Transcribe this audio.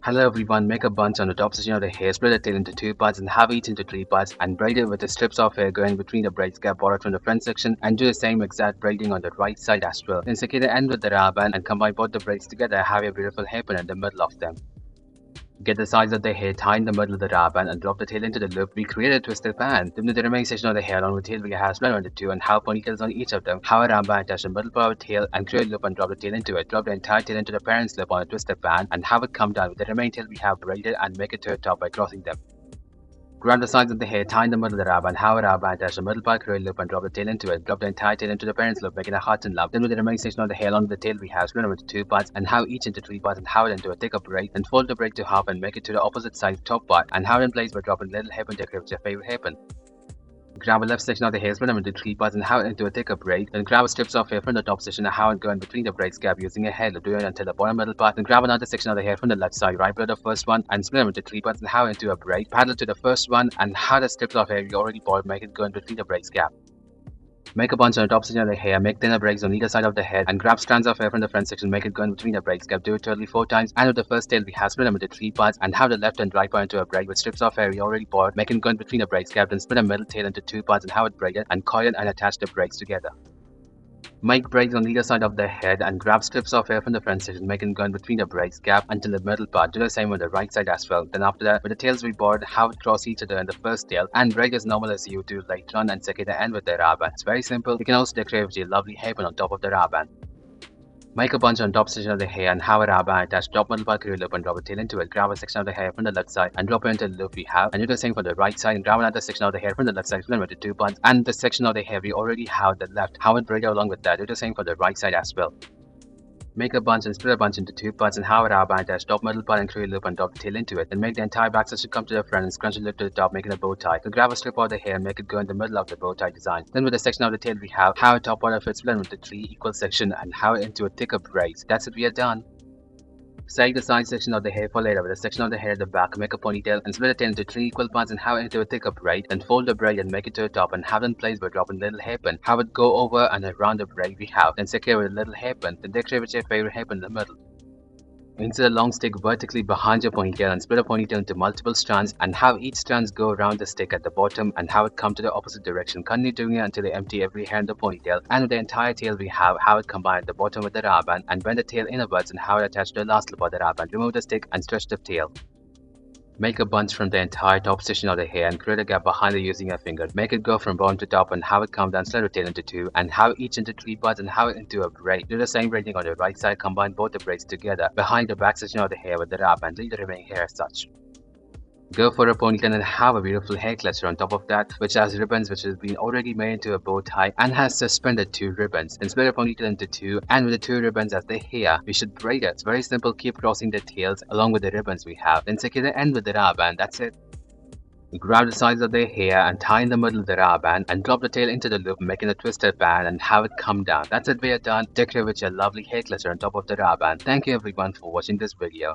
Hello everyone, make a bunch on the top section of the hair, split the tail into two parts and have each into three parts and braid it with the strips of hair going between the braids gap borrowed from the front section and do the same exact braiding on the right side as well. Then secure the end with the rubber band and combine both the braids together, have a beautiful hairpin in the middle of them. Get the sides of the hair, tie in the middle of the rubber band and drop the tail into the loop. We create a twisted band. Then do the remaining section of the hair along with the tail we have split on the two and have ponytails on each of them. Have a rubber band attach the middle part of the tail and create a loop and drop the tail into it. Drop the entire tail into the parent loop on a twisted band and have it come down with the remaining tail we have braided and make it to the top by crossing them. Grab the sides of the hair, tie in the middle of the rubber and have a rubber band attach the middle part, create a loop and drop the tail into it. Drop the entire tail into the parent loop, making a heart and love. Then with the remaining section of the hair along with the tail we have split them into two parts and have each into three parts and have it into a thicker braid. Then fold the braid to half and make it to the opposite side top part and have it in place by dropping little hairpin decorate with your favorite hairpin. Grab a left section of the hair, split them into three parts and have it into a thicker braid. Then grab strips of hair from the top section and have it go in between the braids gap using a hair loop, do it until the bottom middle part. Then grab another section of the hair from the left side, right below the first one, and split them into three parts and have it into a braid. Parallel to the first one and have the strips of hair you already bought, make it go in between the braids gap. Make a bunch on the top section of the hair, make thinner braids on either side of the head, and grab strands of hair from the front section, make it go in between the braids gap. Do it totally 4 times. And with the first tail, we have split them into three parts and have the left and right part into a braid with strips of hair you already bought, make it go in between the braids gap. Then split the middle tail into two parts and have it braided and coil and attach the braids together. Make braids on either side of the head and grab strips of hair from the front section, make it go in between the braids gap until the middle part. Do the same on the right side as well. Then after that, with the tails we bought, have it cross each other in the first tail and braid as normal as you do later on and secure the end with the rubber band. It's very simple. You can also decorate with your lovely hairpin on top of the rubber band. Make a bunch on top section of the hair and have a rubber band attach top middle part, create a loop and drop a tail into it. Grab a section of the hair from the left side and drop it into the loop we have and do the same for the right side and grab another section of the hair from the left side, split it into two parts and the section of the hair we already have the left, have it braid along with that. Do the same for the right side as well. Make a bunch and split a bunch into two parts and have a rubber band attach top middle part and create a loop and drop the tail into it. Then make the entire back section come to the front and scrunch the loop to the top, making a bow tie. Then grab a strip of the hair and make it go in the middle of the bow tie design. Then with the section of the tail we have a top part of it split into three equal sections and have it into a thicker braids. That's it, we are done. Save the side section of the hair for later. With the section of the hair at the back, make a ponytail and split the tail into three equal parts and have it into a thicker braid. Then fold the braid and make it to the top and have it in place by dropping little hairpin. Have it go over and around the braid we have. Then secure with a little hairpin. Then decorate with your favorite hairpin in the middle. Insert a long stick vertically behind your ponytail and split a ponytail into multiple strands and have each strands go around the stick at the bottom and have it come to the opposite direction. Continue doing it until you empty every hair in the ponytail, and with the entire tail we have it combine at the bottom with the rubber band and bend the tail inwards and have it attached to the last loop of the rubber band. Remove the stick and stretch the tail. Make a bunch from the entire top section of the hair and create a gap behind it using your finger. Make it go from bottom to top and have it come down, slide the tail into two and have each into three parts and have it into a braid. Do the same braiding on the right side, combine both the braids together behind the back section of the hair with the rubber and leave the remaining hair as such. Go for a ponytail and have a beautiful hair cluster on top of that, which has ribbons which has been already made into a bow tie and has suspended two ribbons. Then split a ponytail into two and with the two ribbons as the hair, we should braid it. It's very simple, keep crossing the tails along with the ribbons we have. Then secure the end with the rubber band, that's it. Grab the sides of the hair and tie in the middle of the rubber band and drop the tail into the loop, making a twisted band and have it come down. That's it, we are done. Decorate with your lovely hair cluster on top of the rubber band. Thank you everyone for watching this video.